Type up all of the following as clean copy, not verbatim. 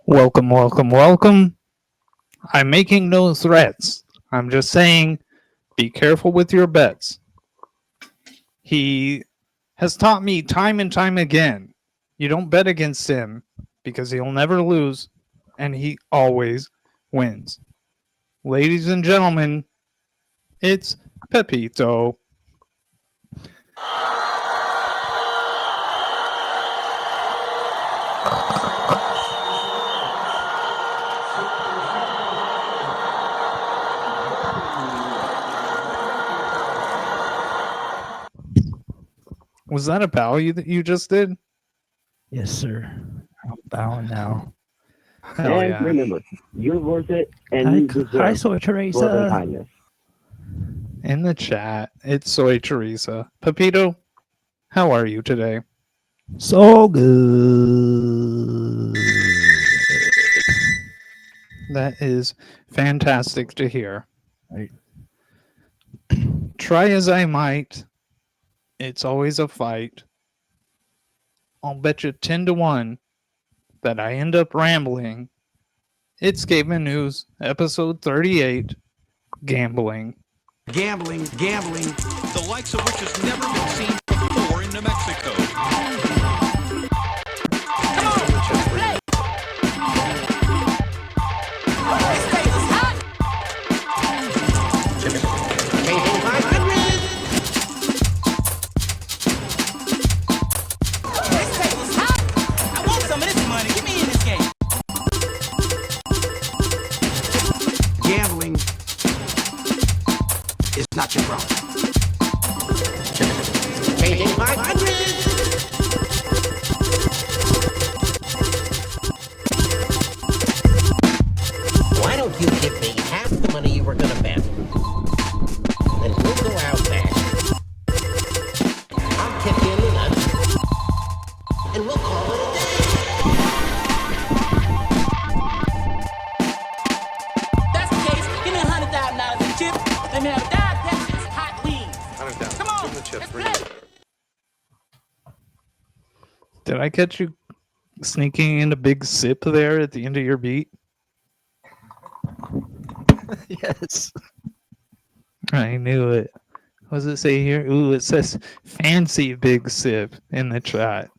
Welcome, welcome, welcome. I'm making no threats. I'm just saying, be careful with your bets. He has taught me time and time again, you don't bet against him because he'll never lose and he always wins. Ladies and gentlemen, it's Pepito. Was that a bow that you just did? Yes, sir. I'm bowing now. Hell and yeah. remember, you're worth it, and you deserve Hi, Soy love and Teresa. kindness. In the chat, it's Soy Teresa. Pepito, how are you today? So good. That is fantastic to hear. Right. Try as I might, it's always a fight. I'll bet you 10-1 that I end up rambling. It's Caveman News, episode 38, Gambling. Gambling, the likes of which has never been seen before in New Mexico. Come on, play. This table's hot. Table 500. This table's hot. I want some of this money. Get me in this game. Gambling is not your problem. Table 500. Why don't you give me half the money you were gonna bet? Then we'll go out back. I'll kick you in the nuts. And we'll call it a day. That's the case. Give me $100,000 in chip. Let me have $5 Pepsi's hot wings. Come on, let's play. Did I catch you sneaking in a big sip there at the end of your beat? Yes. I knew it. What does it say here? Ooh, it says fancy big sip in the chat.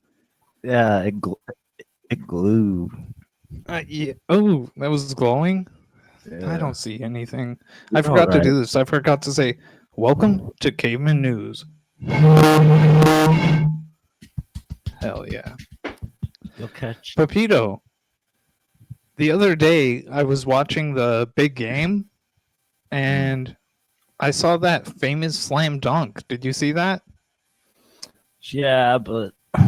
Yeah, it glue. Yeah. Oh, that was glowing? Yeah. I don't see anything. You're I forgot to alright. do this. I forgot to say, welcome to Caveman News. Hell yeah. You'll catch. Pepito, the other day I was watching the big game and I saw that famous slam dunk. Did you see that? Yeah, but I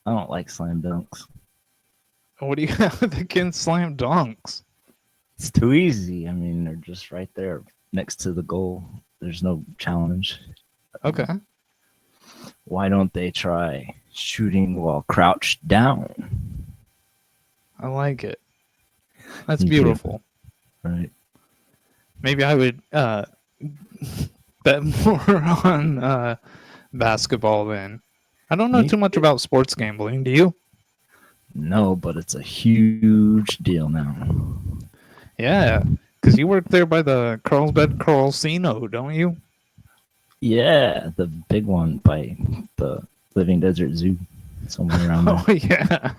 don't like slam dunks. What do you have against slam dunks? It's too easy. I mean, they're just right there next to the goal. There's no challenge. Okay. Why don't they try shooting while crouched down? I like it. That's Me too. beautiful. Right. Maybe I would bet more on basketball then. I don't know Me too much about sports gambling. Do you? No, but it's a huge deal now. Yeah, because you work there by the Carlsbad Casino, don't you? Yeah, the big one by the Living Desert Zoo, somewhere around there. Oh yeah.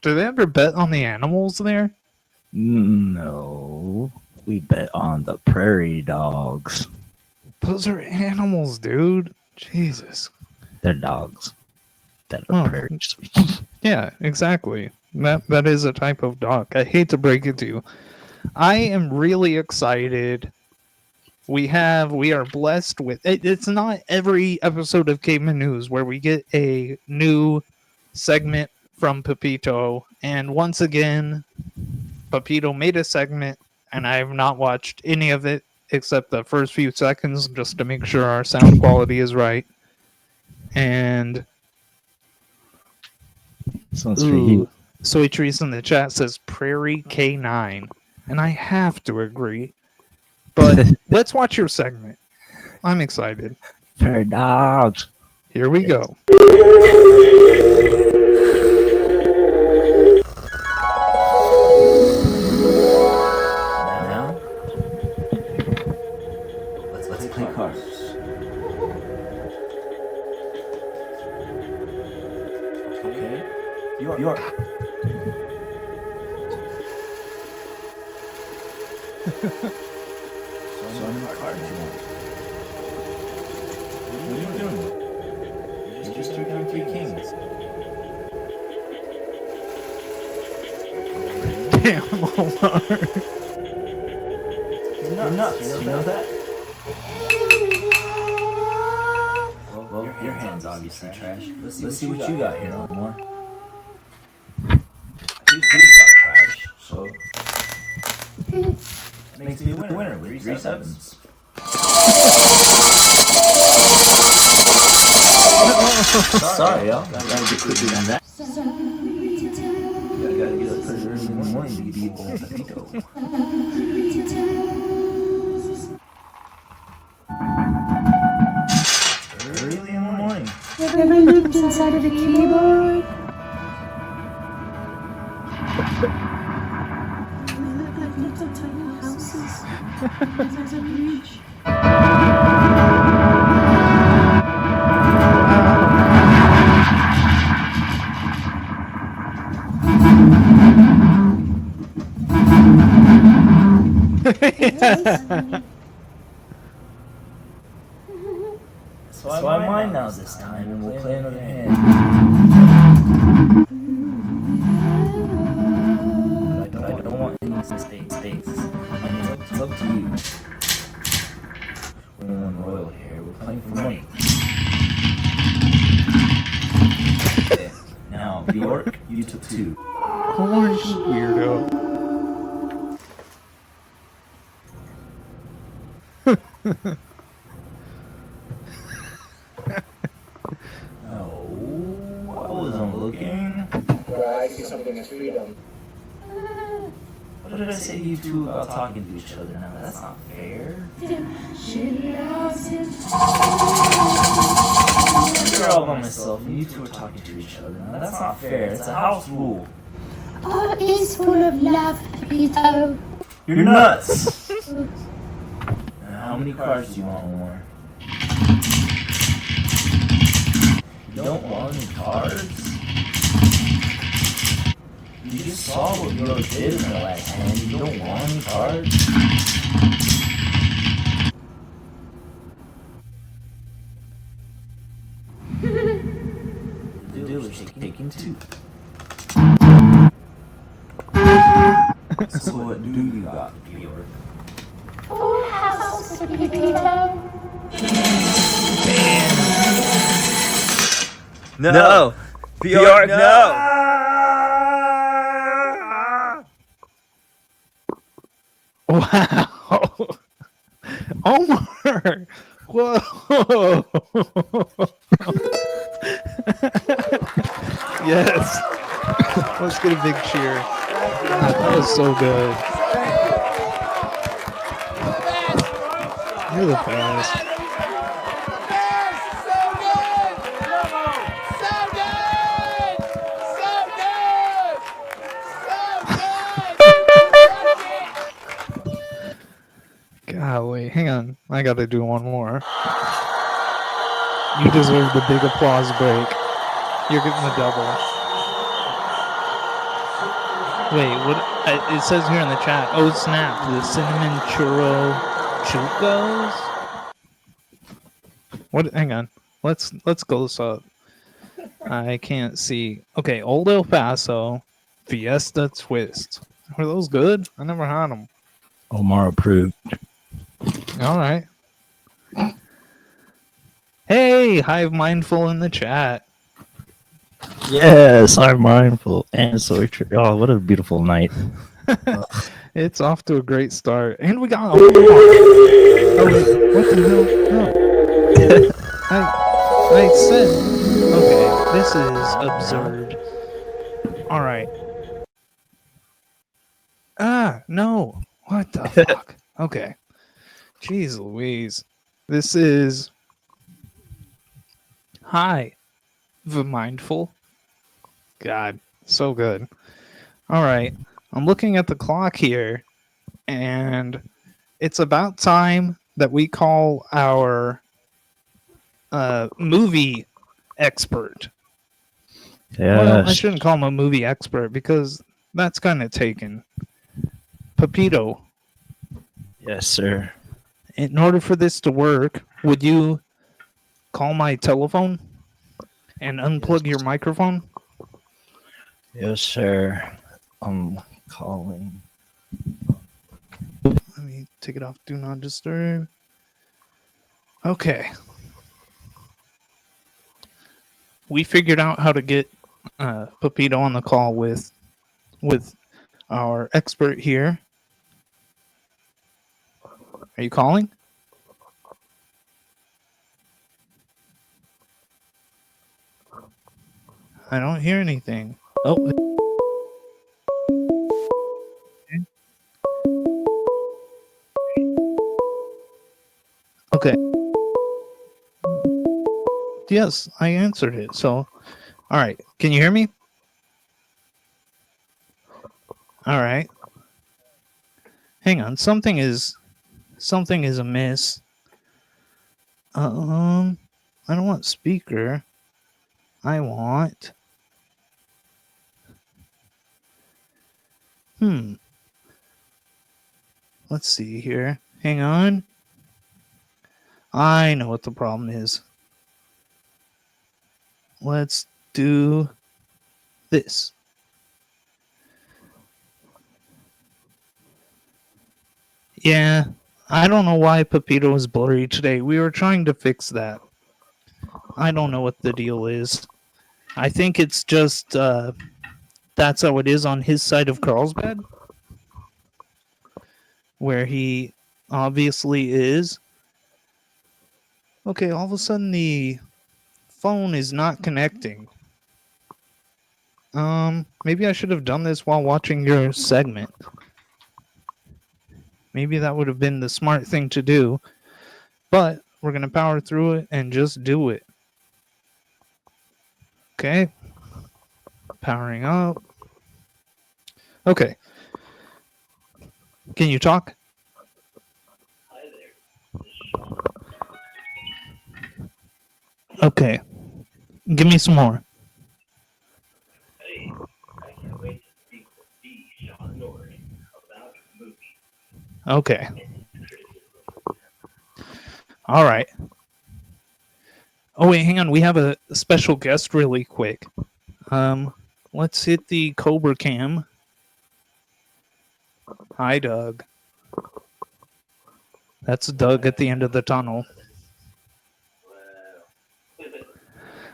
Do they ever bet on the animals there? No, we bet on the prairie dogs. Those are animals, dude. Jesus. They're dogs that are Oh. prairies. Yeah, exactly. That is a type of dog. I hate to break it to you. I am really excited. We are blessed with it. It's not every episode of Caveman News where we get a new segment from Pepito. And once again, Pepito made a segment and I have not watched any of it. except the first few seconds just to make sure our sound quality is right. And Sounds for you. Soy Trees in the chat says Prairie K9. And I have to agree. But let's watch your segment. I'm excited. Fair dog. Here we go. Now, let's play cards. Okay. Bjork. So many cards you want. What are you doing? You just took down 3 kings. Damn, Omar. You're nuts. You know that? Well, your hand's obviously trash. Let's see what you got here, Omar. Who's got trash? So that makes me a winner with 3 sevens. Sorry, y'all. Gotta get quicker than that. Gotta get up pretty early in the morning to be able to pepito. Early in the morning. Ever looked inside of a keyboard? They look like little tiny houses. There's a bridge. So I mine now this time, and we'll play another hand. But I don't want any mistakes. I mean, it's up to you. We're on royal here. We're playing for money. Okay. Now, Bjork, you took 2. Omar's weirdo. No, I wasn't looking. I see something as freedom. What did I say to you two about talking to each other now? That's not fair. She loves it. You're all by myself, and you two are talking to each other. Now, that's not fair. It's a house rule. Art is full of love, Pepito. You're nuts! Now, how many cards do you want more? You don't want any cards? You just saw what Bjork did in the last hand. You don't want any cards? The dealer's taking 2. So what do you got, Bjork? Full house, Pepito. No! Bjork, no! Wow. Omar. Whoa. Yes. Let's get a big cheer. That was so good. You're the best. Golly, hang on. I gotta do one more. You deserve the big applause break. You're getting the double. Wait, what? It says here in the chat. Oh snap! The cinnamon churro chucos. What? Hang on. Let's go this up. I can't see. Okay, Old El Paso Fiesta Twist. Were those good? I never had them. Omar approved. All right. Hey, Hive Mindful in the chat. Yes, I'm mindful and so true. Oh, what a beautiful night. It's off to a great start, and we got. Oh wait, what the hell? No, I said. Okay, this is absurd. All right. No. What the fuck? Okay. Jeez Louise. This is. Hi, the mindful. God, so good. All right. I'm looking at the clock here, and it's about time that we call our movie expert. Well, I Yes. shouldn't call him a movie expert because that's kind of taken. Pepito, Yes, sir. in order for this to work, would you call my telephone and unplug your microphone? Yes, sir. I'm calling. Let me take it off. Do not disturb. Okay. We figured out how to get Pepito on the call with our expert here. Are you calling? I don't hear anything. Oh. Okay. Yes, I answered it. So, all right. Can you hear me? All right. Hang on. Something is amiss. I don't want speaker. I want. Let's see here. Hang on. I know what the problem is. Let's do this. Yeah, I don't know why Pepito is blurry today. We were trying to fix that. I don't know what the deal is. I think it's just that's how it is on his side of Carlsbad, where he obviously is. Okay, all of a sudden the phone is not connecting. Maybe I should have done this while watching your segment. Maybe that would have been the smart thing to do. But we're going to power through it and just do it. Okay. Powering up. Okay. Can you talk? Okay. Give me some more. Okay. All right. Oh wait, hang on. We have a special guest really quick. Let's hit the Cobra cam. Hi, Doug. That's Doug at the end of the tunnel.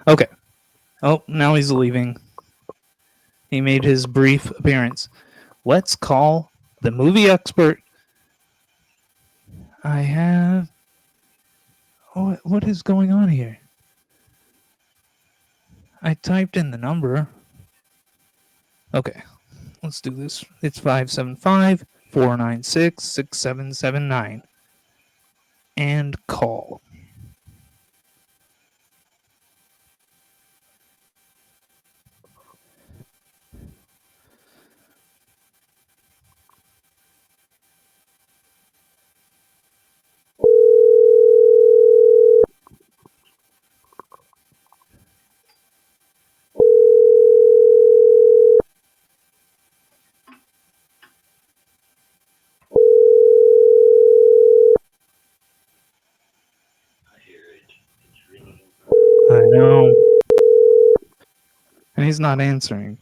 Okay. Oh, now he's leaving. He made his brief appearance. Let's call the movie expert. I have... Oh, what is going on here? I typed in the number. Okay, let's do this. It's 575-496-6779. And call. I know. And he's not answering.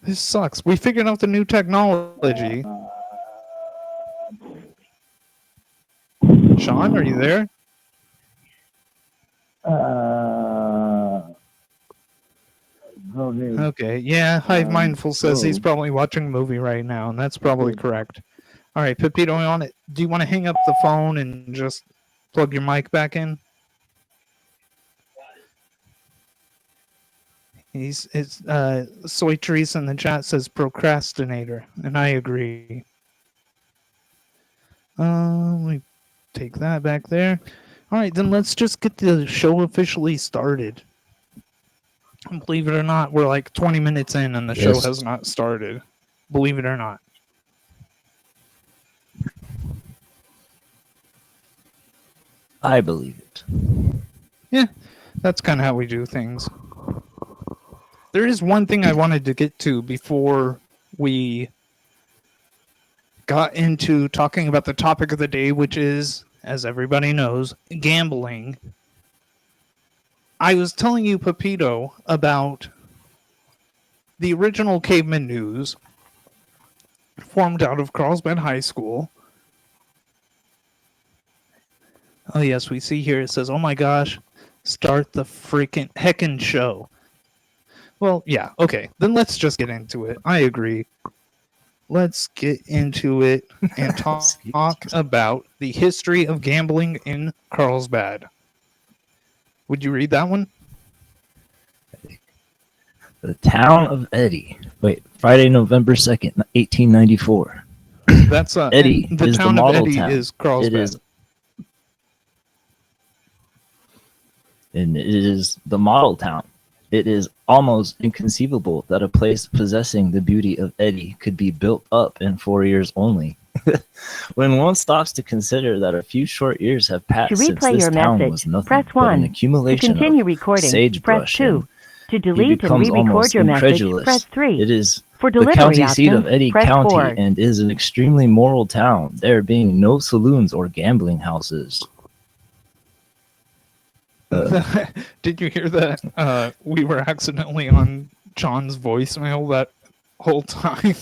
This sucks. We figured out the new technology. Sean, are you there? Okay. Okay, yeah, Hive Mindful says he's so- probably watching a movie right now, and that's probably correct. All right, Pepito, do you want to hang up the phone and just plug your mic back in? Soy Trees in the chat says procrastinator, and I agree. Let me take that back there. All right, then let's just get the show officially started. Believe it or not, we're like 20 minutes in and the show Yes. has not started. Believe it or not. I believe it. Yeah, that's kind of how we do things. There is one thing I wanted to get to before we got into talking about the topic of the day, which is, as everybody knows, gambling. I was telling you, Pepito, about the original Caveman News, formed out of Carlsbad High School. Oh, yes, we see here it says, oh my gosh, start the freaking heckin' show. Well, yeah, okay, then let's just get into it. I agree. Let's get into it and talk about the history of gambling in Carlsbad. Would you read that one? The town of Eddy. Wait, Friday, November 2nd, 1894. That's Eddy the is town the of model Eddy town. is Carlsbad. It is the model town. It is almost inconceivable that a place possessing the beauty of Eddy could be built up in 4 years only. When one stops to consider that a few short years have passed To since replay this your town message, was nothing press but 1. an To accumulation continue of recording, press sagebrush, 2. and To he delete and becomes re-record almost your message, incredulous. press 3. It is For the delivery county seat options, of Eddy press County 4. and is an extremely moral town, there being no saloons or gambling houses. Did you hear that? We were accidentally on John's voicemail that whole time.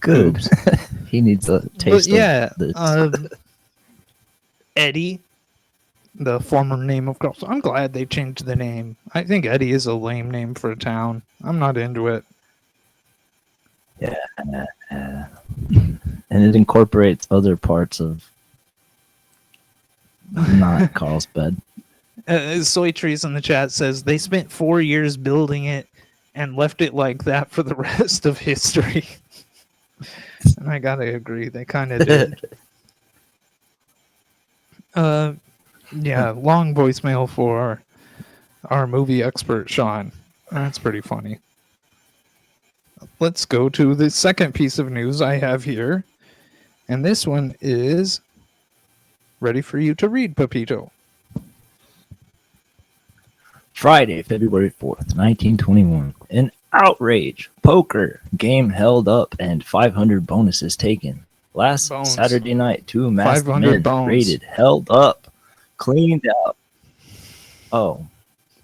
Good. He needs a But taste yeah, of this. Eddy, the former name of Carlsbad. I'm glad they changed the name. I think Eddy is a lame name for a town. I'm not into it. And it incorporates other parts of not Carlsbad. Soy Trees in the chat says they spent 4 years building it and left it like that for the rest of history. And I gotta agree, they kind of did. Yeah, long voicemail for our movie expert, Sean. That's pretty funny. Let's go to the second piece of news I have here. And this one is ready for you to read, Pepito. Friday, February 4th, 1921. An outrage. Poker. Game held up and 500 bonuses taken. Last Bones. Saturday night, 2 masked 500 men bones. raided, held up, cleaned out. Oh.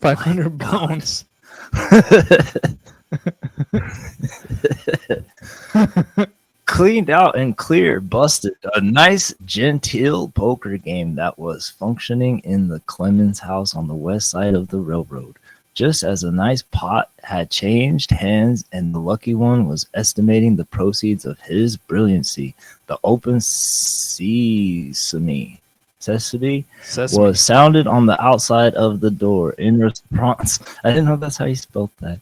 500 bones. Cleaned out and clear, busted a nice, genteel poker game that was functioning in the Clemens house on the west side of the railroad. Just as a nice pot had changed hands and the lucky one was estimating the proceeds of his brilliancy, the open sesame was sounded on the outside of the door in response. I didn't know that's how you spelled that.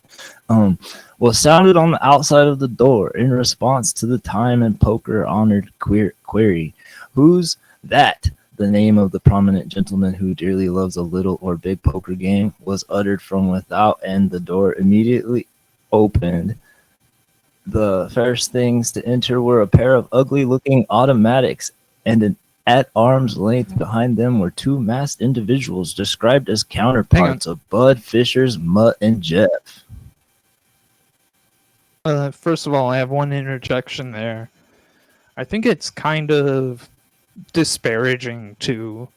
Was sounded on the outside of the door in response to the time and poker honored query. Who's that? The name of the prominent gentleman who dearly loves a little or big poker game was uttered from without, and the door immediately opened. The first things to enter were a pair of ugly-looking automatics, and at arm's length behind them were 2 masked individuals described as counterparts of Bud, Fishers, Mutt, and Jeff. First of all, I have one interjection there. I think it's kind of disparaging to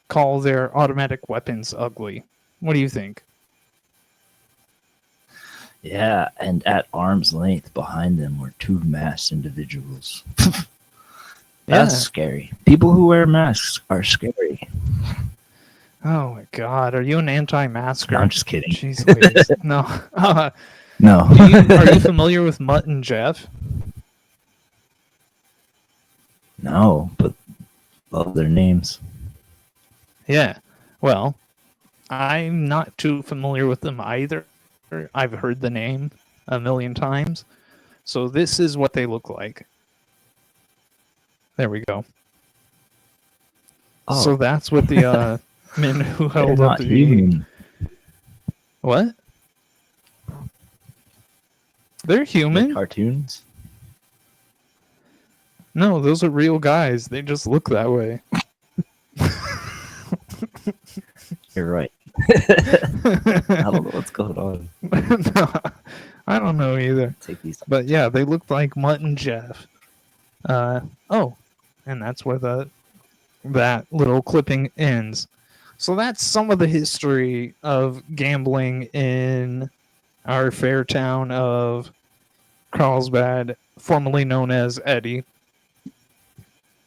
call their automatic weapons ugly. What do you think? Yeah, and at arm's length behind them were 2 masked individuals. That's scary. People who wear masks are scary. Oh my God, are you an anti-masker? No, I'm just kidding. Jeez Louise. No. No. Are you familiar with Mutt and Jeff? No, but love their names. Yeah. Well, I'm not too familiar with them either. I've heard the name a million times. So this is what they look like. There we go. Oh. So that's what the men who They're held up not the human. What? They're human? Cartoons? No, those are real guys. They just look that way. You're right. I don't know what's going on. No, I don't know either. Take these. But yeah, they look like Mutt and Jeff. Oh, and that's where that little clipping ends. So that's some of the history of gambling in our fair town of Carlsbad, formerly known as Eddie.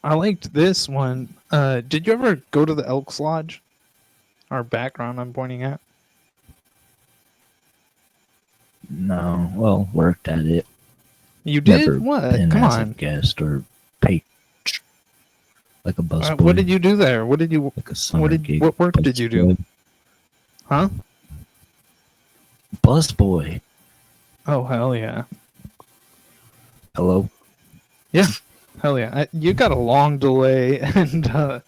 I liked this one. Did you ever go to the Elks Lodge? Our background I'm pointing at. No, well, worked at it. You did? Never What? been Come as a on. guest or paid like a busboy. What did you do there? What did you? Like a summer gig What work did you do? busboy. Huh? Busboy. Oh hell yeah! Hello. Yeah, hell yeah! You got a long delay and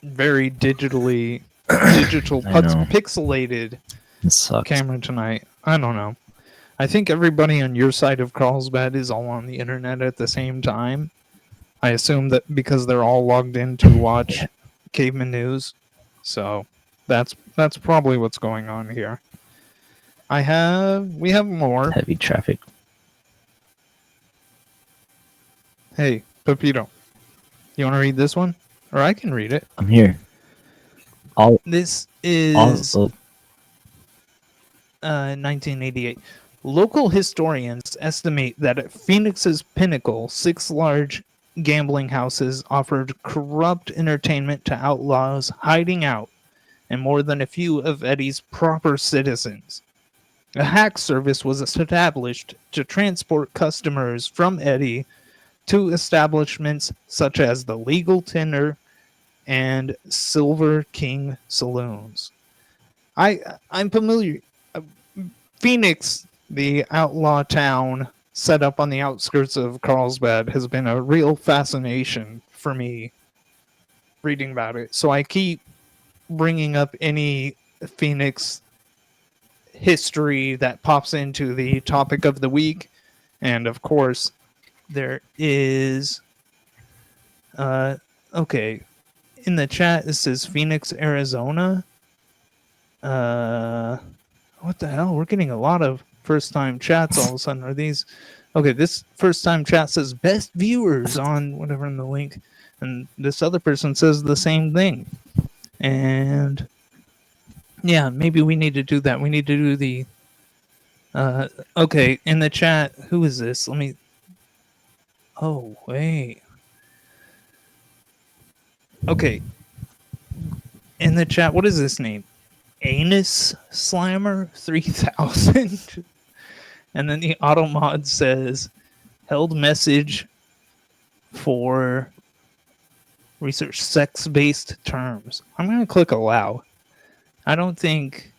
very digital, I know. pixelated It sucks. camera tonight. I don't know. I think everybody on your side of Carlsbad is all on the internet at the same time. I assume that because they're all logged in to watch Caveman News, so that's probably what's going on here. We have more. Heavy traffic. Hey, Pepito, you want to read this one, or I can read it. I'm here. This is Also, 1988. Local historians estimate that at Phoenix's pinnacle, 6 large gambling houses offered corrupt entertainment to outlaws hiding out, and more than a few of Eddie's proper citizens. A hack service was established to transport customers from Eddie to establishments such as the Legal Tender and Silver King saloons. I'm familiar. Phoenix, the outlaw town set up on the outskirts of Carlsbad, has been a real fascination for me reading about it. So I keep bringing up any Phoenix history that pops into the topic of the week. And of course, there is okay. In the chat it says Phoenix, Arizona. What the hell? We're getting a lot of first time chats all of a sudden. Are these okay? This first time chat says best viewers on whatever in the link, and this other person says the same thing. And yeah, maybe we need to do that. We need to do the okay, in the chat, who is this? Let me Oh, wait. Okay. In the chat, what is this name? Anus Slammer 3000. And then the auto mod says held message for research sex-based terms. I'm going to click allow. I don't think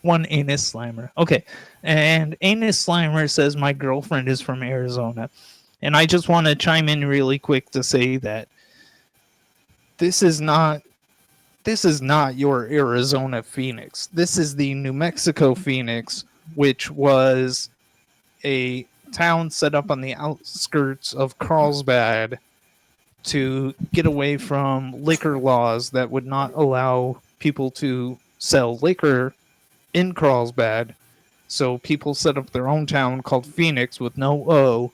one Anus Slammer. Okay. And Anus Slammer says my girlfriend is from Arizona. And I just want to chime in really quick to say that this is not your Arizona Phoenix. This is the New Mexico Phoenix, which was a town set up on the outskirts of Carlsbad to get away from liquor laws that would not allow people to sell liquor in Carlsbad. So people set up their own town called Phoenix with no O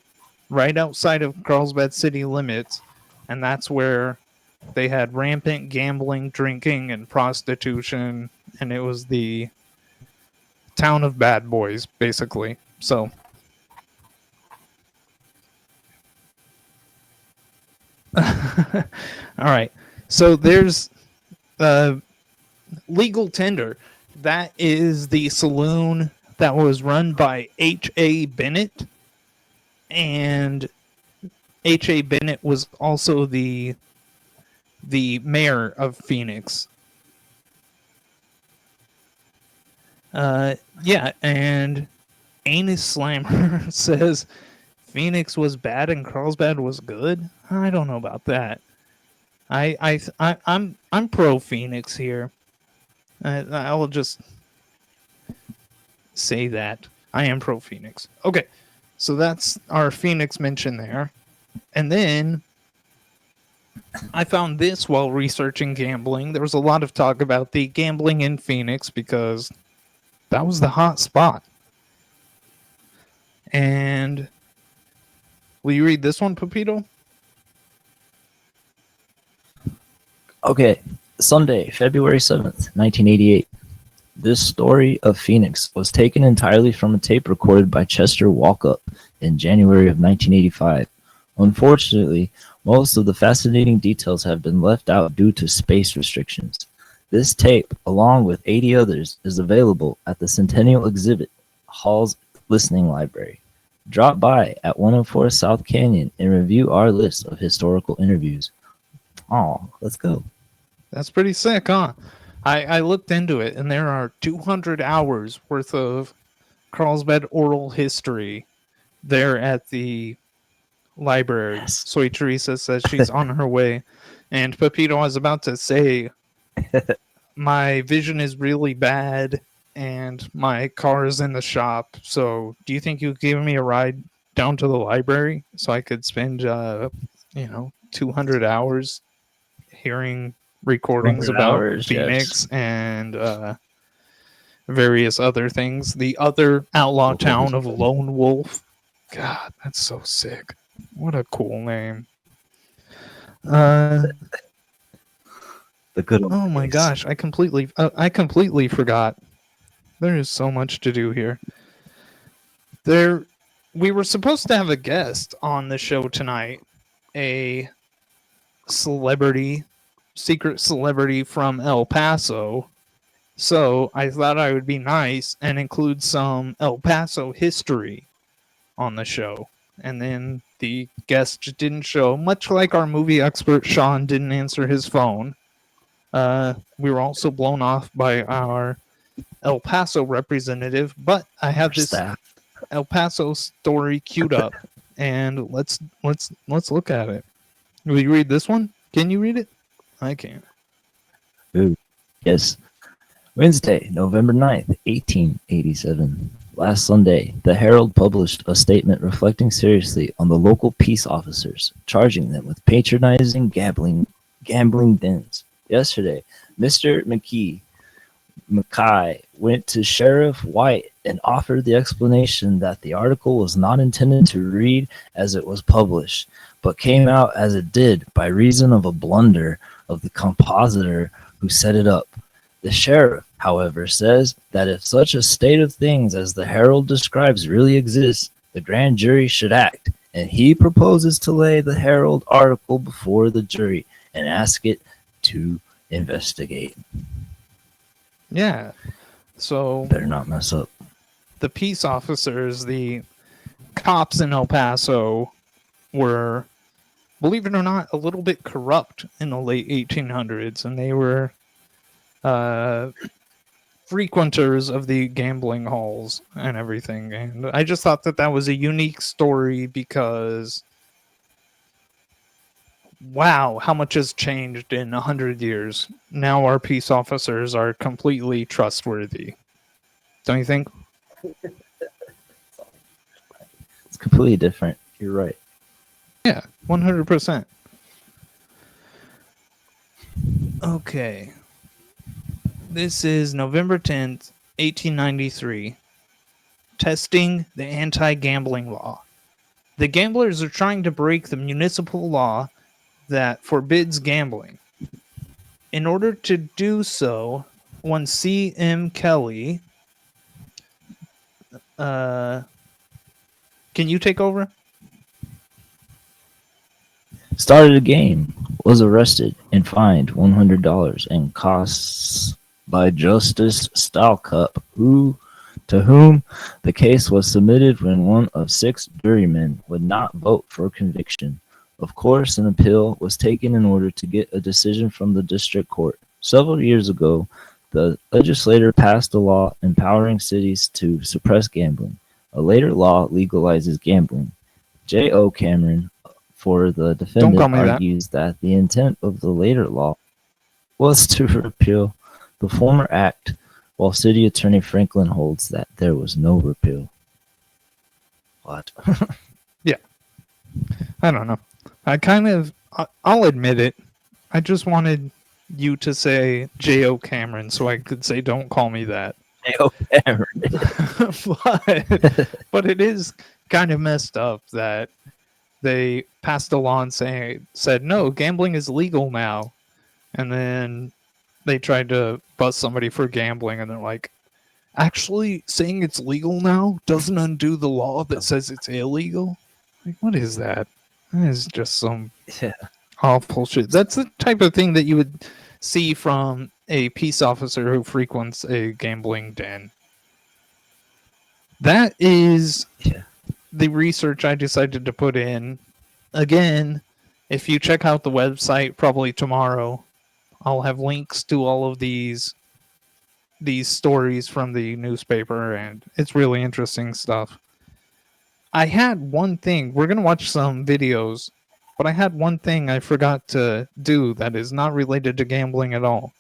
right outside of Carlsbad city limits. And that's where they had rampant gambling, drinking, and prostitution. And it was the town of bad boys, basically. So All right. So there's Legal Tender. That is the saloon that was run by H.A. Bennett. And H.A. Bennett was also the mayor of Phoenix. Yeah, and Anus Slammer says Phoenix was bad and Carlsbad was good. I don't know about that. I'm pro Phoenix here. I'll just say that I am pro Phoenix. Okay, so that's our Phoenix mention there, and then I found this while researching gambling. There was a lot of talk about the gambling in Phoenix because that was the hot spot. And will you read this one, Pepito? Okay, Sunday, February 7th, 1988. This story of Phoenix was taken entirely from a tape recorded by Chester Walkup in January of 1985. Unfortunately, most of the fascinating details have been left out due to space restrictions. This tape, along with 80 others, is available at the Centennial Exhibit Hall's Listening Library. Drop by at 104 South Canyon and review our list of historical interviews. Oh, let's go. That's pretty sick, huh? I looked into it, and there are 200 hours worth of Carlsbad oral history there at the library. Yes. Soy Teresa says she's on her way. And Pepito, I was about to say, my vision is really bad, and my car is in the shop. So do you think you could give me a ride down to the library so I could spend, 200 hours hearing recordings 200 about hours, Phoenix and various other things? The other outlaw town of Lone Wolf. God, that's so sick. What a cool name. The good old Oh my days. gosh, I completely forgot. There is so much to do here. We were supposed to have a guest on the show tonight, a secret celebrity from El Paso. So I thought I would be nice and include some El Paso history on the show. And then the guest just didn't show, much like our movie expert Sean didn't answer his phone. We were also blown off by our El Paso representative, but I have this Staff. El Paso story queued up, and let's look at it. Will you read this one? Can you read it? I can't. Ooh. Yes. Wednesday, November 9th, 1887. Last Sunday, the Herald published a statement reflecting seriously on the local peace officers, charging them with patronizing gambling dens. Yesterday, Mr. Mackay went to Sheriff White and offered the explanation that the article was not intended to read as it was published, but came out as it did by reason of a blunder of the compositor who set it up. The sheriff, however, says that if such a state of things as the Herald describes really exists, the grand jury should act, and he proposes to lay the Herald article before the jury and ask it to investigate. Yeah. So Better not mess up. the peace officers, the cops in El Paso, were, believe it or not, a little bit corrupt in the late 1800s, and they were frequenters of the gambling halls and everything. And I just thought that was a unique story because, wow, how much has changed in 100 years. Now our peace officers are completely trustworthy. Don't you think? It's completely different. You're right. Yeah, 100%. Okay. This is November 10th, 1893. Testing the anti-gambling law. The gamblers are trying to break the municipal law that forbids gambling. In order to do so, one C.M. Kelly... can you take over? started a game, was arrested and fined $100 and costs by Justice Stalcup, to whom the case was submitted when one of 6 jurymen would not vote for conviction. Of course, an appeal was taken in order to get a decision from the district court. Several years ago, the legislature passed a law empowering cities to suppress gambling. A later law legalizes gambling. J.O. Cameron, for the defendant, call me that. argues that the intent of the later law was to repeal the former act, while City Attorney Franklin holds that there was no repeal. What? I don't know. I'll admit it. I just wanted you to say J.O. Cameron so I could say don't call me that. J.O. Cameron. but it is kind of messed up that they passed a law and said no, gambling is legal now, and then they tried to bust somebody for gambling, and they're like, actually saying it's legal now doesn't undo the law that says it's illegal. Like, what is that? That is just some awful shit. That's the type of thing that you would see from a peace officer who frequents a gambling den. That is the research I decided to put in. Again, if you check out the website probably tomorrow, I'll have links to all of these stories from the newspaper, and it's really interesting stuff. I had one thing. We're going to watch some videos, but I had one thing I forgot to do that is not related to gambling at all.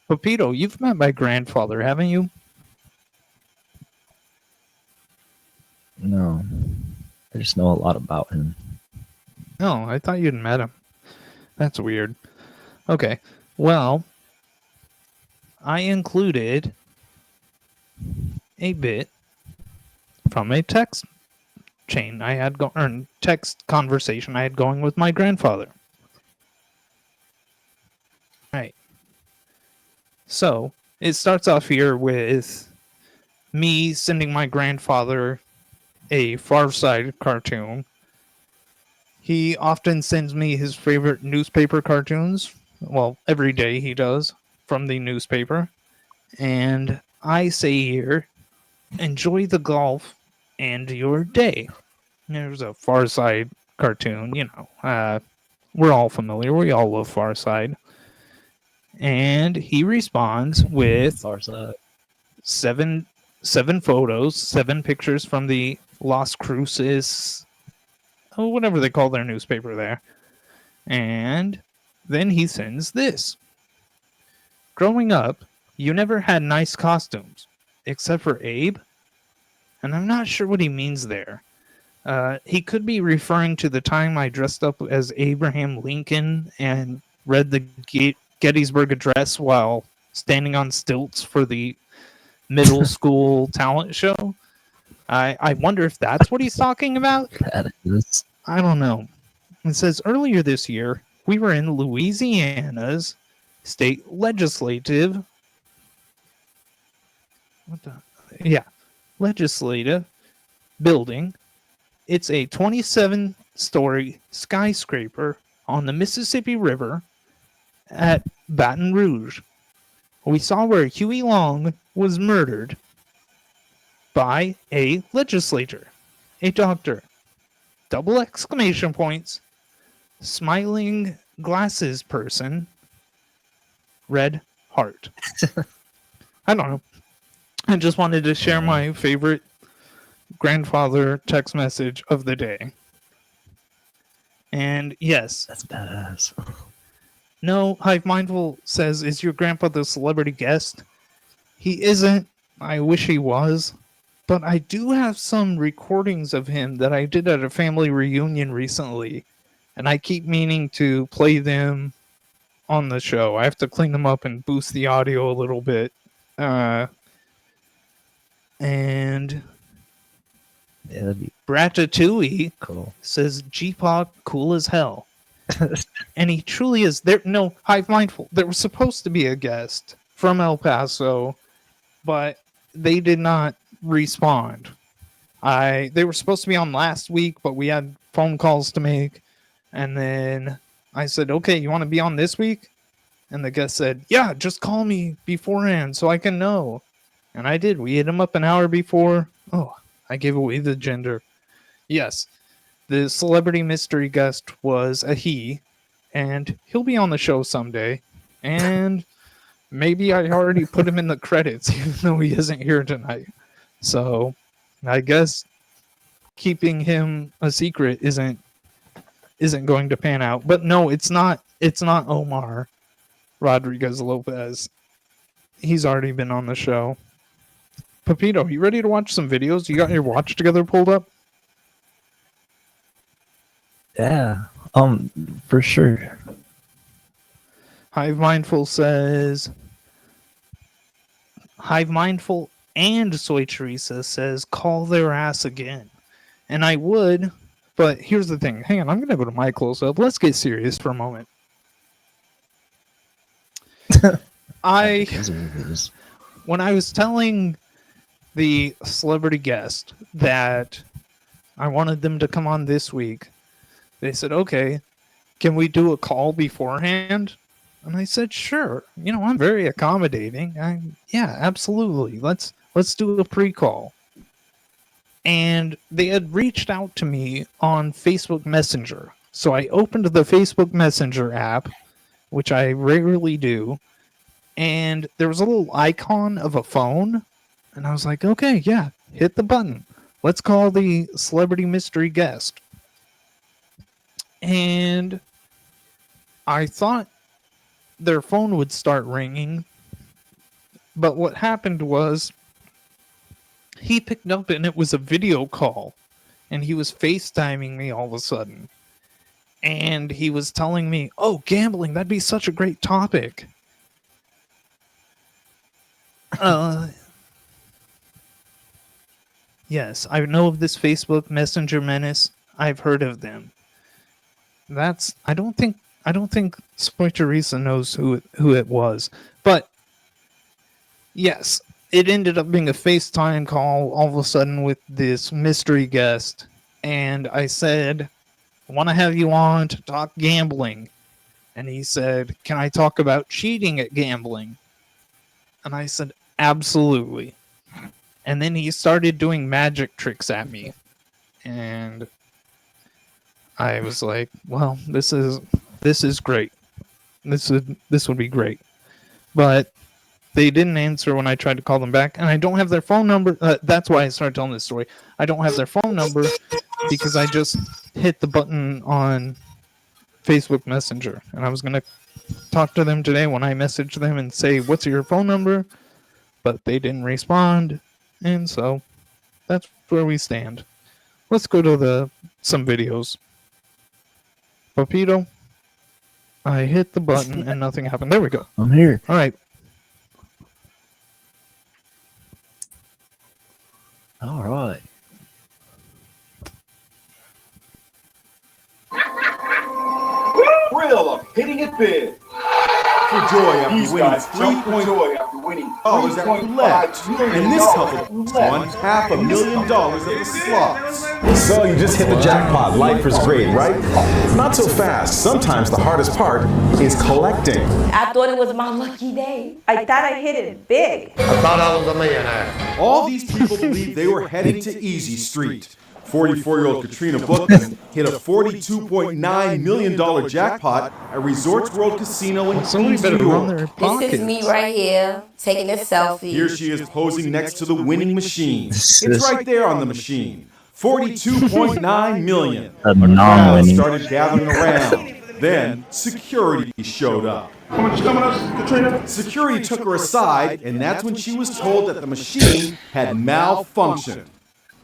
Pepito, you've met my grandfather, haven't you? No. I just know a lot about him. No, I thought you'd met him. That's weird. Okay, well, I included a bit from a text chain I had or text conversation I had going with my grandfather. Right. So it starts off here with me sending my grandfather a Far Side cartoon. He often sends me his favorite newspaper cartoons. Well, every day he does, from the newspaper. And I say here, enjoy the golf and your day. There's a Far Side cartoon, you know. We're all familiar. We all love Far Side. And he responds with Far Side. seven photos, 7 pictures from the Las Cruces, whatever they call their newspaper there. And then he sends this. Growing up, you never had nice costumes, except for Abe. And I'm not sure what he means there. He could be referring to the time I dressed up as Abraham Lincoln and read the Gettysburg Address while standing on stilts for the middle school talent show. I wonder if that's what he's talking about. That is. I don't know. It says earlier this year, we were in Louisiana's state legislative. Legislative building. It's a 27-story skyscraper on the Mississippi River at Baton Rouge. We saw where Huey Long was murdered by a legislator, a doctor. Double exclamation points, smiling glasses person, red heart. I don't know. I just wanted to share my favorite grandfather text message of the day. And yes. That's badass. No, Hive Mindful says, is your grandpa the celebrity guest? He isn't. I wish he was. But I do have some recordings of him that I did at a family reunion recently. And I keep meaning to play them on the show. I have to clean them up and boost the audio a little bit. And yeah, that'd be Ratatouille cool. Says G-Pop cool as hell. And he truly is. There. No, Hive Mindful. There was supposed to be a guest from El Paso, but they did not respond. They were supposed to be on last week, but we had phone calls to make, and then I said, okay, you want to be on this week? And the guest said, yeah, just call me beforehand so I can know. And I did. We hit him up an hour before. Oh, I gave away the gender. Yes, the celebrity mystery guest was a he, and he'll be on the show someday. And maybe I already put him in the credits, even though he isn't here tonight. So I guess keeping him a secret isn't going to pan out. But no, it's not Omar Rodriguez-Lopez. He's already been on the show. Pepito, you ready to watch some videos? You got your watch together pulled up? Yeah. For sure. Hive Mindful says Hive Mindful and Soy Teresa says call their ass again. And I would, but here's the thing. Hang on, I'm gonna go to my close up. Let's get serious for a moment. When I was telling the celebrity guest that I wanted them to come on this week, they said, okay, can we do a call beforehand? And I said, sure. You know, I'm very accommodating. Yeah, absolutely. Let's do a pre-call. And they had reached out to me on Facebook Messenger. So I opened the Facebook Messenger app, which I rarely do, and there was a little icon of a phone. And I was like, okay, yeah, hit the button. Let's call the celebrity mystery guest. And I thought their phone would start ringing. But what happened was he picked up and it was a video call. And he was FaceTiming me all of a sudden. And he was telling me, oh, gambling, that'd be such a great topic. Yes, I know of this Facebook Messenger menace. I've heard of them. I don't think Soy Teresa knows who it was. But yes, it ended up being a FaceTime call all of a sudden with this mystery guest. And I said, I want to have you on to talk gambling. And he said, can I talk about cheating at gambling? And I said, absolutely. And then he started doing magic tricks at me. And I was like, well, this is great. This would be great. But they didn't answer when I tried to call them back. And I don't have their phone number. That's why I started telling this story. I don't have their phone number because I just hit the button on Facebook Messenger. And I was going to talk to them today when I messaged them and say, what's your phone number? But they didn't respond. And so that's where we stand. Let's go to some videos. Pepito, I hit the button and nothing happened. There we go. I'm here. All right. All right. Thrill of hitting it big. For joy after winning $3.5 million. And this couple won $500,000 at the slots. So you just hit the jackpot. Life is great, right? Not so fast. Sometimes the hardest part is collecting. I thought it was my lucky day. I thought I hit it big. I thought I was a millionaire. All these people believed they were heading to Easy Street. 44-year-old Katrina Bookman hit a $42.9 million jackpot at Resorts World Casino in Queens, New York. This is me right here, taking a selfie. Here she is posing next to the winning machine. It's right there on the machine. $42.9 million. A crowd started gathering around. Then security showed up. How much coming up, Katrina? Security took her aside, and that's when she was told that the machine had malfunctioned.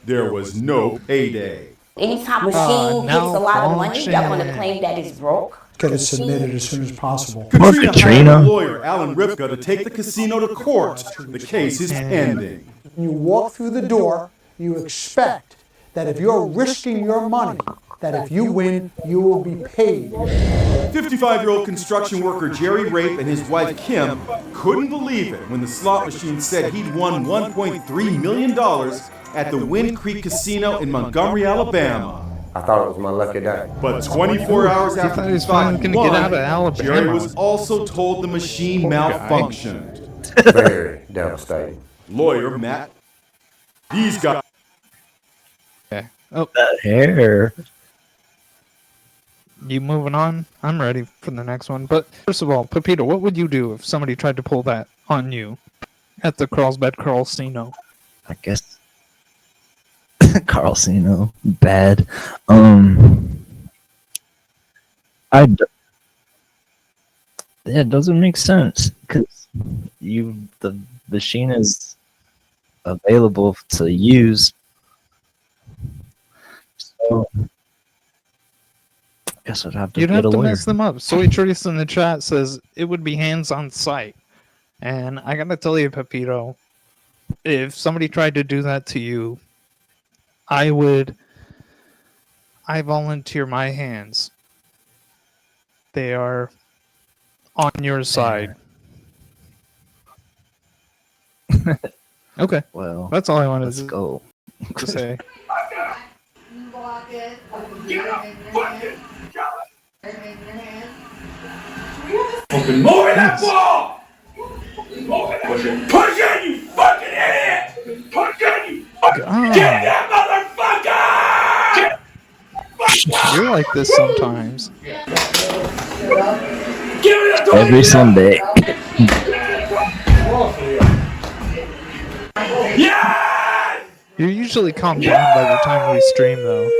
There was no payday. Anytime a machine gets a lot of money, y'all want to claim that it's broke? Get it submitted as soon as possible. Katrina hired lawyer Alan Ripka to take the casino to court. The case is pending. When you walk through the door, you expect that if you're risking your money, that if you win, you will be paid. 55-year-old construction worker Jerry Rape and his wife Kim couldn't believe it when the slot machine said he'd won $1.3 million at the Wind Creek Casino in Montgomery, Alabama. I thought it was my lucky day. But 24 hours after thought he he was finally thought gonna he get out of won, Alabama. Jerry was also told the machine Poor guy. malfunctioned. Very devastating. Lawyer Matt, these guys. Okay. Oh, That hair. you moving on? I'm ready for the next one. But first of all, Pepito, what would you do if somebody tried to pull that on you at the Carlsbad Carlsino? I guess. Carlsino. Bad. Yeah, it doesn't make sense because the machine is available to use. So I guess I'd have to You'd get have a to lawyer. mess them up. Soy Trace in the chat says it would be hands on sight. And I gotta tell you, Pepito, if somebody tried to do that to you, I volunteer my hands. They are on your side. Okay. Well, that's all I wanted let's go. to say. Fucking move that ball! Push it, you fucking idiot! Push it, you fucking get that motherfucker! You're like this sometimes. Every Sunday. Yes! You're usually calmed down by the time we stream, though.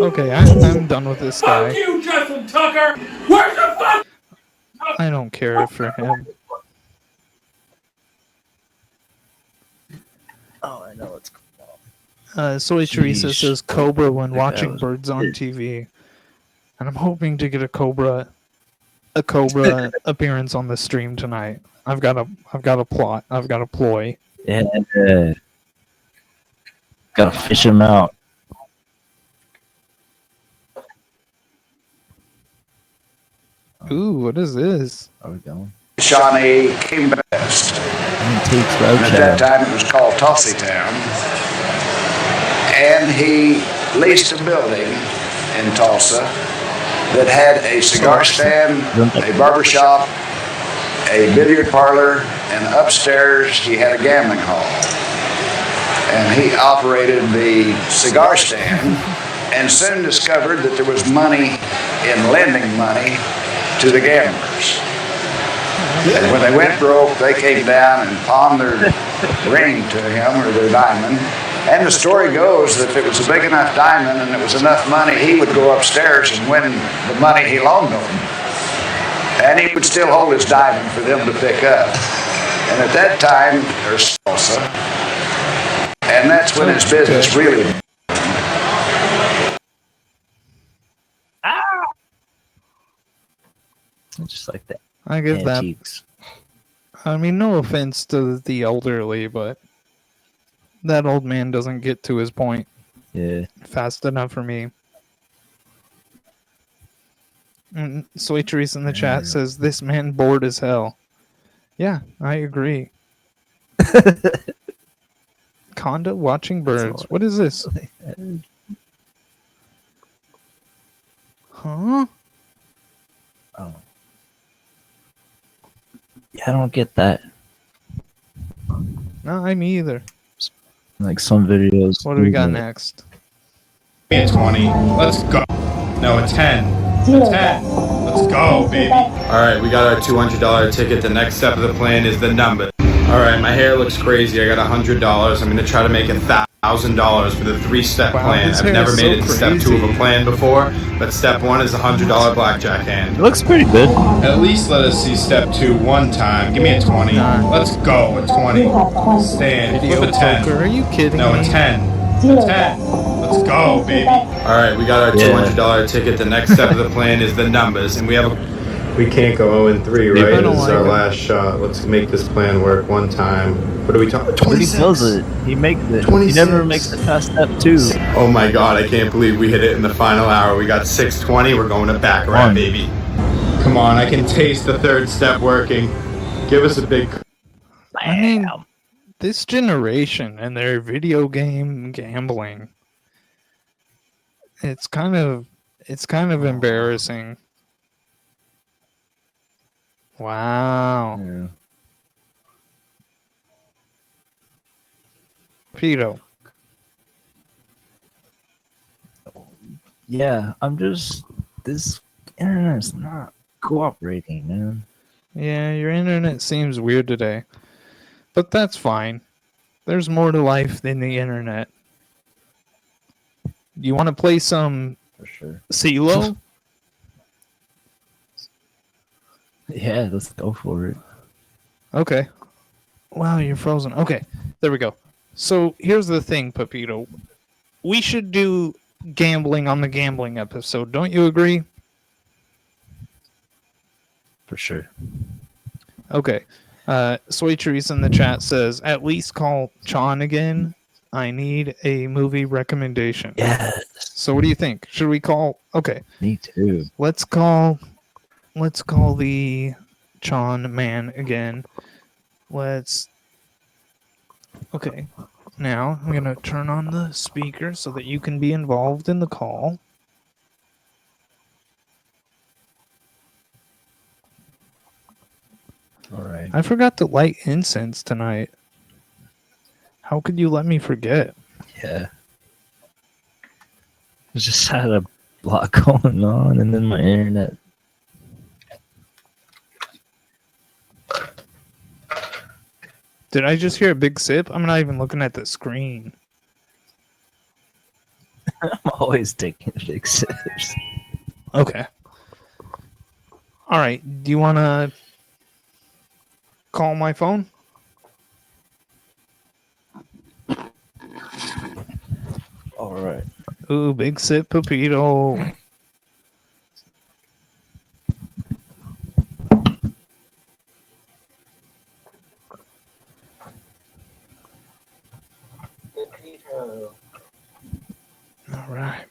Okay, I'm done with this guy. Fuck you, Justin Tucker! Where's the fuck? I don't care for him. Oh, I know what's going Soy Teresa Sheesh. says Cobra when That watching was birds on weird. TV. And I'm hoping to get a Cobra appearance on the stream tonight. I've got a plot. I've got a ploy. Yeah. Gotta fish him out. Ooh, what is this? Are we going? Shawnee came best. Antiques And at that Roadshow. time it was called Tossy Town. And he leased a building in Tulsa that had a cigar stand, a barber shop, a billiard parlor, and upstairs he had a gambling hall. And he operated the cigar stand and soon discovered that there was money in lending money to the gamblers. And when they went broke, they came down and pawned their ring to him or their diamond. And the story goes that if it was a big enough diamond and it was enough money, he would go upstairs and win the money he loaned them. And he would still hold his diamond for them to pick up. And at that time, there's salsa. And that's when his business really. Just like that. I give Antiques. that. I mean, no offense to the elderly, but that old man doesn't get to his point fast enough for me. Soy Teresa in the chat says, this man bored as hell. Yeah, I agree. Conda watching birds. What is this? Huh? Oh. Yeah, I don't get that. No, I me either. Like some videos. What do we got next? A 20. Let's go. No, a 10. A 10. Let's go, baby. Alright, we got our $200 ticket. The next step of the plan is the number. Alright, my hair looks crazy. I got $100. I'm going to try to make $1,000 for the 3-step plan. his I've hair never is made it so to step 2 of crazy. a plan before, but step 1 is a $100 blackjack hand. It looks pretty good. At least let us see step 2 one time. Give me a 20. Let's go. A 20. Stand. Flip a 10. Are you kidding No, a me? 10. A 10. Let's go, baby. Alright, we got our $200 ticket. The next step of the plan is the numbers, and we can't go 0-3, right? I don't This is our like it. last shot. Let's make this plan work one time. What are we talking? But he does it. He makes it. He never makes it past step 2. Oh my god, I can't believe we hit it in the final hour. We got 620. We're going to Baccarat, baby. Come on, I can taste the 3rd step working. Give us a big. I mean, this generation and their video game gambling, It's kind of embarrassing. Wow. Yeah. Pepito. Yeah, this internet's not cooperating, man. Yeah, your internet seems weird today. But that's fine. There's more to life than the internet. You want to play some For sure. CeeLo? Yeah, let's go for it. Okay. Wow, you're frozen. Okay, there we go. So here's the thing, Pepito. We should do gambling on the gambling episode. Don't you agree? For sure. Okay. Soy Trees in the chat says, at least call Chon again. I need a movie recommendation. Yes. So what do you think? Should we call? Okay. Me too. Let's call the Chon man again. Okay. Now I'm going to turn on the speaker so that you can be involved in the call. All right. I forgot to light incense tonight. How could you let me forget? Yeah. I just had a lot going on, and then my internet. Did I just hear a big sip? I'm not even looking at the screen. I'm always taking big sips. Okay. All right. Do you want to call my phone? All right. Ooh, big sip, Pepito. All right.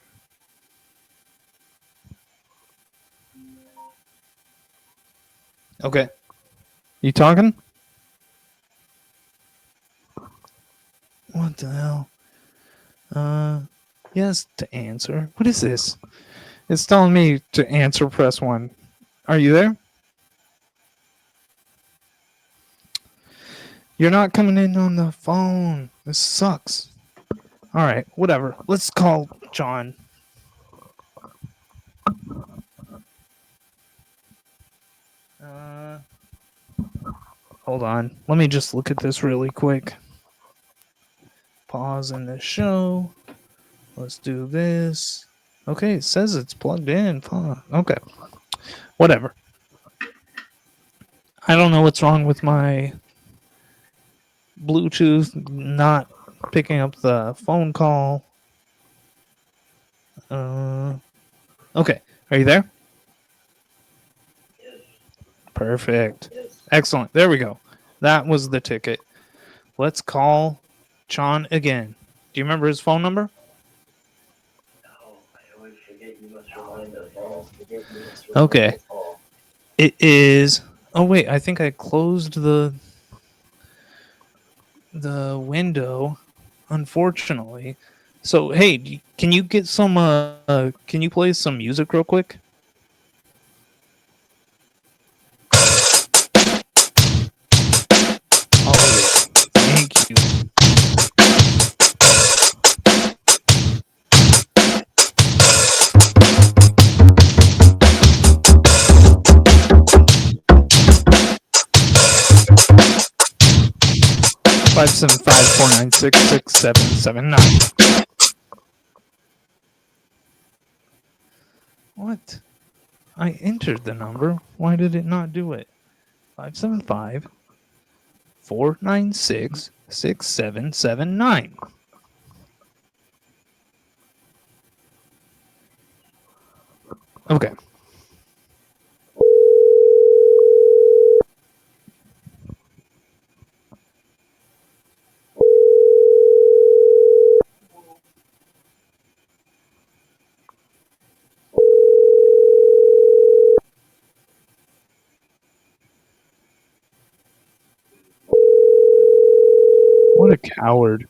Okay. You talking? What the hell? Yes, to answer. What is this? It's telling me to answer, press 1. Are you there? You're not coming in on the phone. This sucks. All right, whatever. Let's call John. Hold on. Let me just look at this really quick. Pause in the show. Let's do this. Okay, it says it's plugged in. Okay. Whatever. I don't know what's wrong with my Bluetooth not picking up the phone call. Okay. Are you there? Perfect. Excellent. There we go. That was the ticket. Let's call Chon again. Do you remember his phone number? Okay. It is. Oh wait, I think I closed the window, unfortunately. So hey, can you get some? Can you play some music real quick? Oh, thank you. Five 575-496-6779. What? I entered the number. Why did it not do it? 575-496-6779. Okay. What a coward.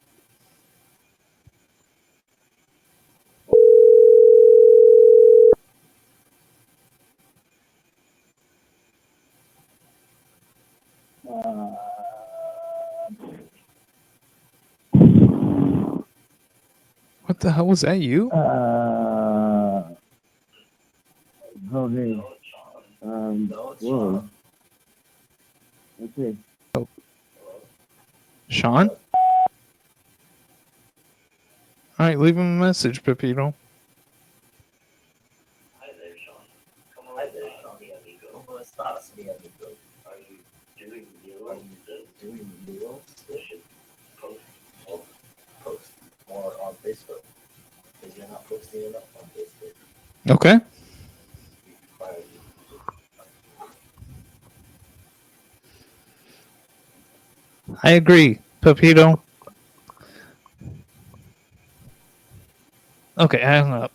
What the hell was that? You? Okay. Whoa. Okay. Oh. Sean? All right, leave him a message, Pepito. Okay. I agree, Pepito. Okay, hang up.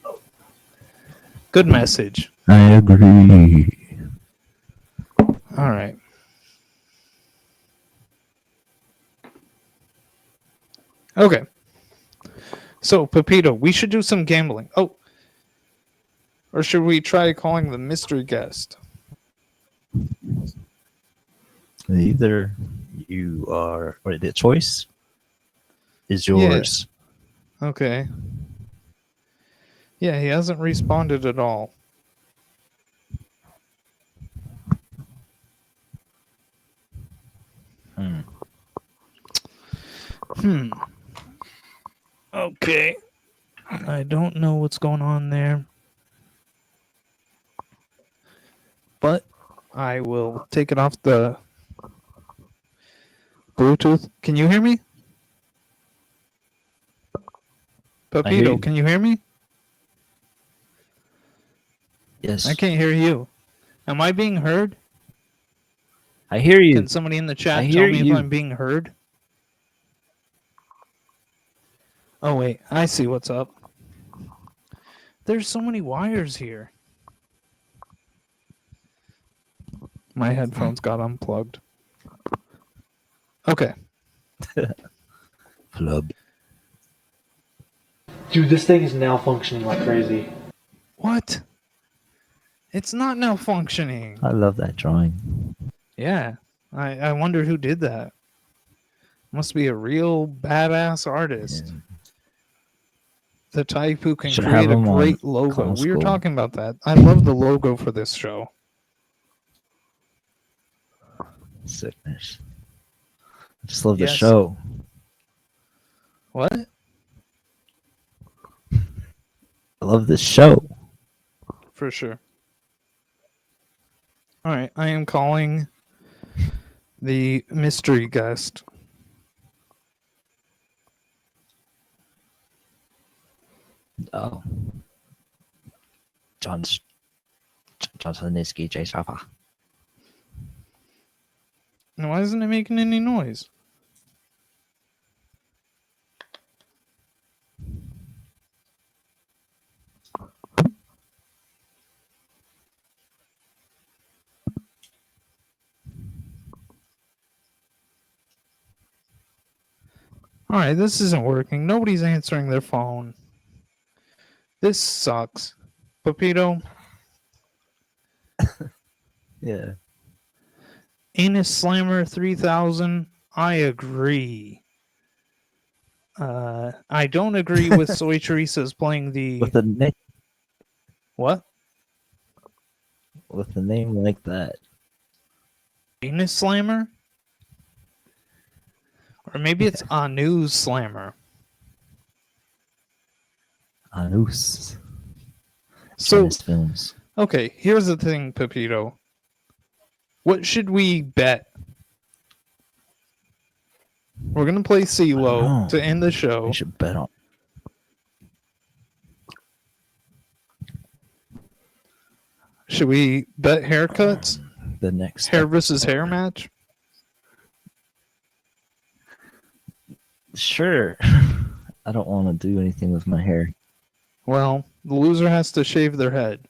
Good message. I agree. All right. Okay. So, Pepito, we should do some gambling. Oh. Or should we try calling the mystery guest? Either you are, or the choice is yours. Yeah. Okay. Yeah, he hasn't responded at all. Okay. I don't know what's going on there. But I will take it off the Bluetooth. Can you hear me? Pepito, can you hear me? Yes. I can't hear you. Am I being heard? I hear you. Can somebody in the chat I tell hear me you. if I'm being heard? Oh, wait. I see what's up. There's so many wires here. My headphones got unplugged. Okay. Plug. Dude, this thing is now functioning like crazy. What? It's not now functioning. I love that drawing. Yeah. I wonder who did that. Must be a real badass artist. Yeah. The type who can Should create have a him on great logo. Clown We were School. talking about that. I love the logo for this show. Sickness. I just love the Yes. show. What? I love this show. For sure. All right. I am calling the mystery guest. Oh. Johnson Niski J. Shafa. Now, why isn't it making any noise? All right, this isn't working. Nobody's answering their phone. This sucks. Pepito, Yeah. Anus Slammer 3000, I agree. I don't agree with Soy Teresa's playing the... With a name. What? With a name like that. Anus Slammer? Or maybe it's Anu Slammer. Anus. So, Chinese films. okay, here's the thing, Pepito. What should we bet? We're going to play CeeLo to end the show. We should bet on. Should we bet haircuts? The next hair versus hair match? Sure. I don't want to do anything with my hair. Well, the loser has to shave their head.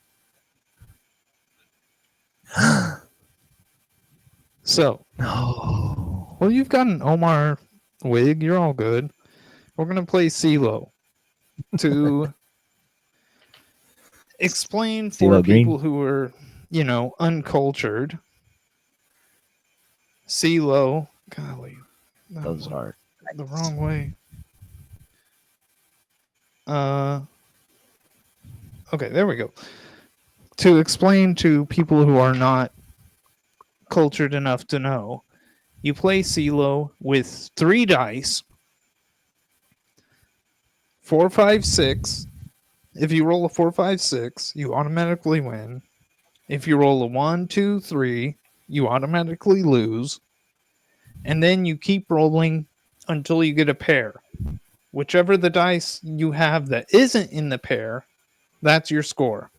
So, well, you've got an Omar wig. You're all good. We're going to play CeeLo to explain for CeeLo Green. people who are, you know, uncultured. CeeLo, golly, Those are the wrong way. Okay, there we go. To explain to people who are not cultured enough to know, you play CeeLo with 3 dice. 4, 5, 6. If you roll a 4, 5, 6, you automatically win. If you roll a 1, 2, 3, you automatically lose. And then you keep rolling until you get a pair. Whichever the dice you have that isn't in the pair, that's your score.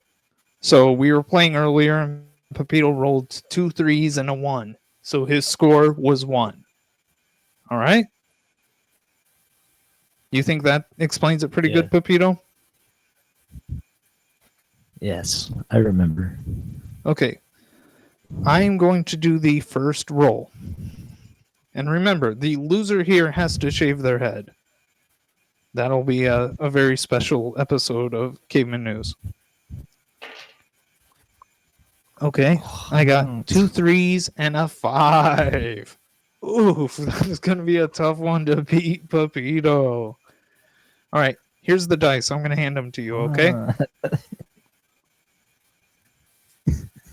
So we were playing earlier, and Pepito rolled 2 3s and a 1. So his score was 1. All right? You think that explains it pretty good, Pepito? Yes, I remember. Okay. I am going to do the first roll. And remember, the loser here has to shave their head. That'll be a very special episode of Caveman News. Okay, I got 2 3s and a 5. Oof, that's going to be a tough one to beat, Pepito. All right, here's the dice. I'm going to hand them to you, okay?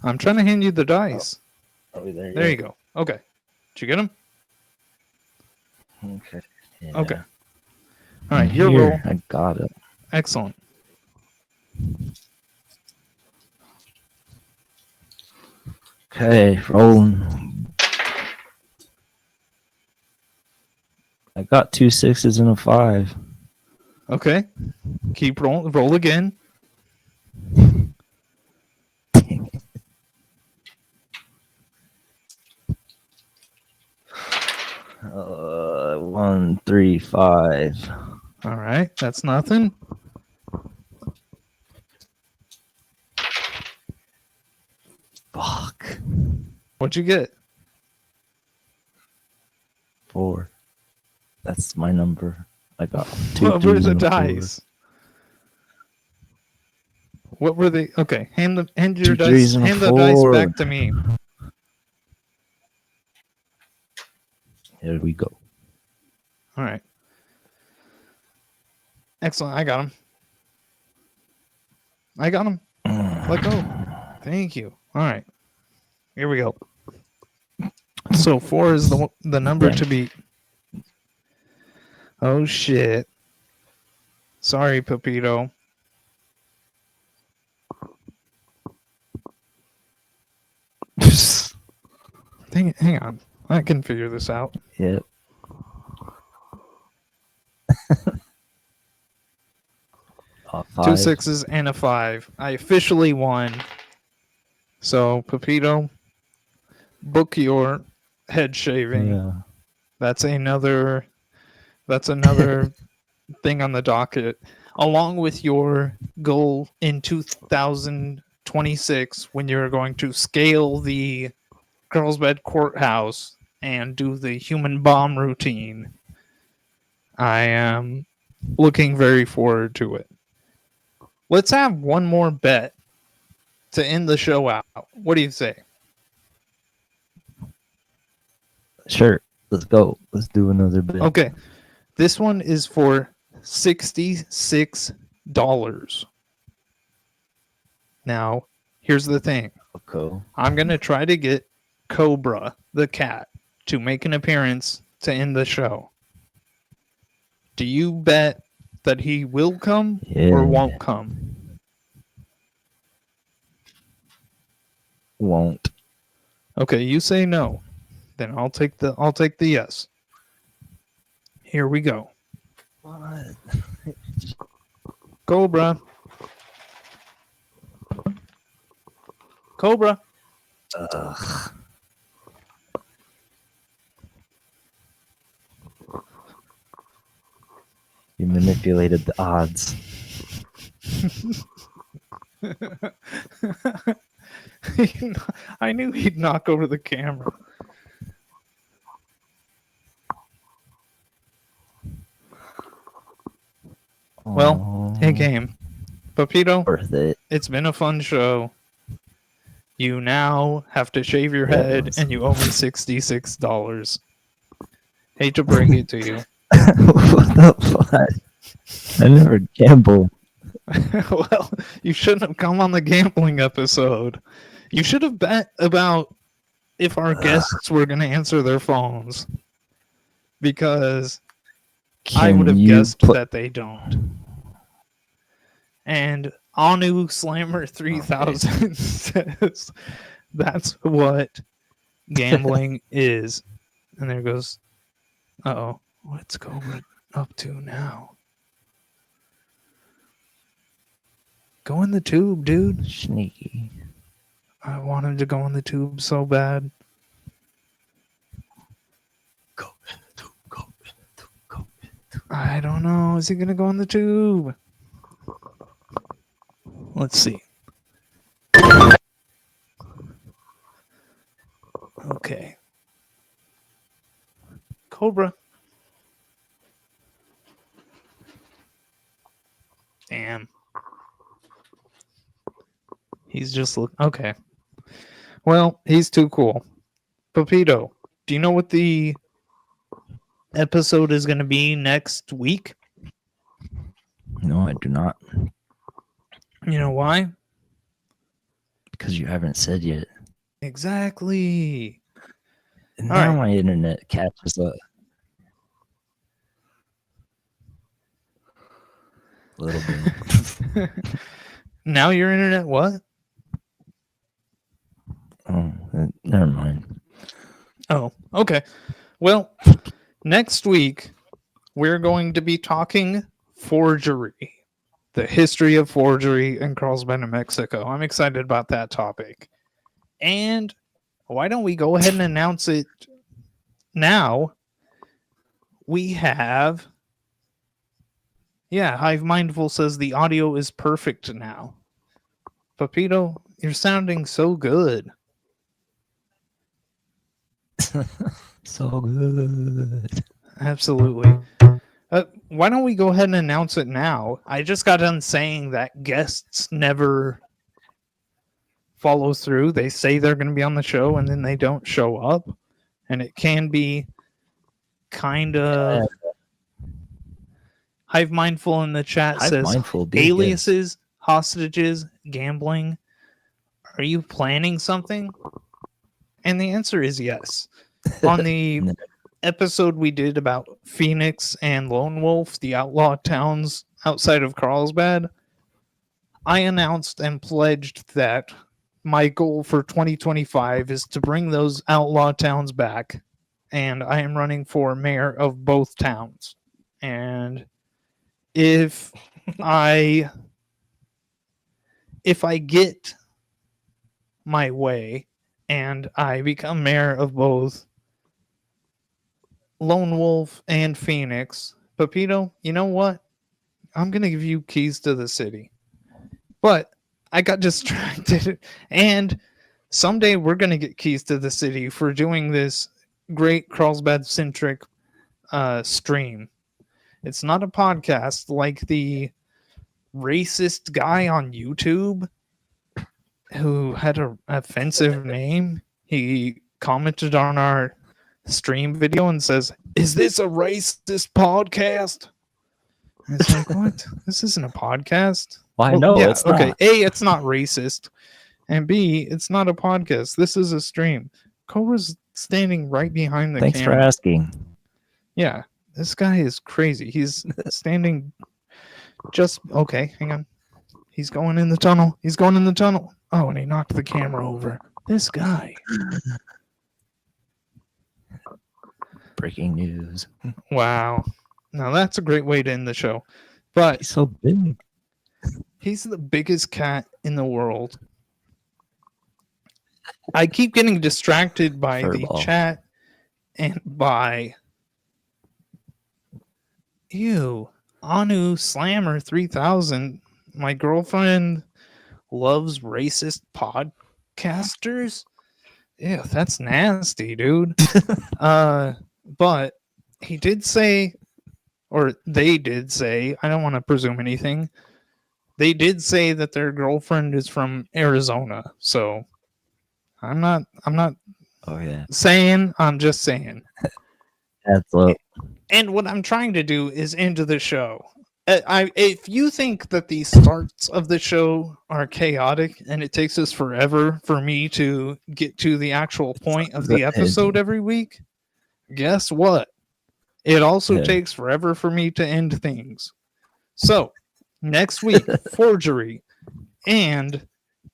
I'm trying to hand you the dice. There you go. Okay. Did you get them? Okay. Yeah. Okay. All right, your roll. I got it. Excellent. Okay, rolling. I got 2 6s and a 5. Okay. Keep rolling. Roll again. Dang it. 1 3 5. All right, that's nothing. Fuck. What'd you get? 4. That's my number. I got 2 What were 3s the and a 4. dice? What were they? Okay, hand your 2 dice. 3s and a Hand the dice 4. back to me. Here we go. All right. Excellent. I got him. Let go. Thank you. All right. Here we go. So 4 is the number to beat. Oh shit. Sorry, Pepito. Hang on. I can figure this out. Yep. Two 5. 6s and a 5. I officially won. So, Pepito, book your head shaving. Yeah. That's another thing on the docket. Along with your goal in 2026 when you're going to scale the Carlsbad courthouse and do the human bomb routine. I am looking very forward to it. Let's have one more bet to end the show out. What do you say? Sure. Let's go. Let's do another bit. Okay. This one is for $66. Now, here's the thing. Okay. I'm going to try to get Cobra, the cat, to make an appearance to end the show. Do you bet that he will come or won't come? Won't. Okay, you say no. Then I'll take the yes. Here we go. What? Cobra. Cobra. Ugh. You manipulated the odds. I knew he'd knock over the camera. Well, hey game. Pepito, Worth it. It's been a fun show. You now have to shave your head and you owe me $66. Hate to break it to you. What the fuck? I never gamble. Well, you shouldn't have come on the gambling episode. You should have bet about if our guests were going to answer their phones. Because I would have guessed that they don't. And Anu Slammer 3000 says that's what gambling is. And there goes, uh-oh, what's Cobra up to now? Go in the tube, dude. Sneaky. I want him to go in the tube so bad. Go in the tube, go in the tube, go in the tube. I don't know. Is he going to go in the tube? Let's see. Okay. Cobra. Damn. He's just okay. Well, he's too cool. Pepito, do you know what the episode is going to be next week? No, I do not. You know why? Because you haven't said yet. Exactly. And now my internet catches up. A little bit. Now your internet what? Oh, never mind. Oh, okay. Well, next week we're going to be talking forgery, the history of forgery in Carlsbad, New Mexico. I'm excited about that topic. And why don't we go ahead and announce it now? We have... Yeah, Hive Mindful says the audio is perfect now. Pepito, you're sounding so good. So good. Absolutely. Why don't we go ahead and announce it now? I just got done saying that guests never follow through. They say they're going to be on the show and then they don't show up. And it can be kind of... Hive Mindful in the chat says aliases, hostages, gambling. Are you planning something? And the answer is yes. On the episode we did about Phoenix and Lone Wolf, the outlaw towns outside of Carlsbad, I announced and pledged that my goal for 2025 is to bring those outlaw towns back. And I am running for mayor of both towns. And if I get my way and I become mayor of both Lone Wolf and Phoenix, Pepito, you know what? I'm going to give you keys to the city. But I got distracted. And someday we're going to get keys to the city for doing this great Carlsbad-centric stream. It's not a podcast like the racist guy on YouTube who had an offensive name. He commented on our stream video and says, "Is this a racist podcast?" And it's like, what? This isn't a podcast. Well, no, yeah, it's okay. not. A, it's not racist. And B, it's not a podcast. This is a stream. Cobra's standing right behind the Thanks camera. for asking. Yeah. This guy is crazy. He's standing just... Okay, hang on. He's going in the tunnel. He's going in the tunnel. Oh, and he knocked the camera over. This guy. Breaking news. Wow. Now, that's a great way to end the show. But he's so big. He's the biggest cat in the world. I keep getting distracted by the chat and by... Ew, Anu Slammer 3000. My girlfriend loves racist podcasters. Ew, that's nasty, dude. But he did say, or they did say, I don't want to presume anything. They did say that their girlfriend is from Arizona. So I'm not oh yeah saying, I'm just saying. That's low. And what I'm trying to do is end the show. If you think that the starts of the show are chaotic and it takes us forever for me to get to the actual point of the episode every week, guess what? It also takes forever for me to end things. So, next week, forgery. And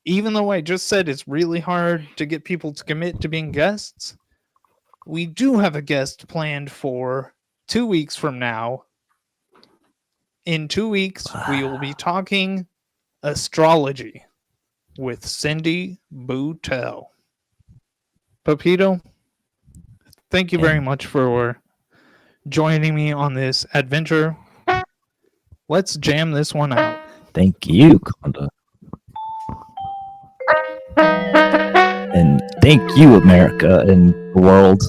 even though I just said it's really hard to get people to commit to being guests, we do have a guest planned for 2 weeks from now. In 2 weeks, we will be talking astrology with Cindy Boutel. Pepito, thank you very much for joining me on this adventure. Let's jam this one out. Thank you, Conda. And thank you, America and the world.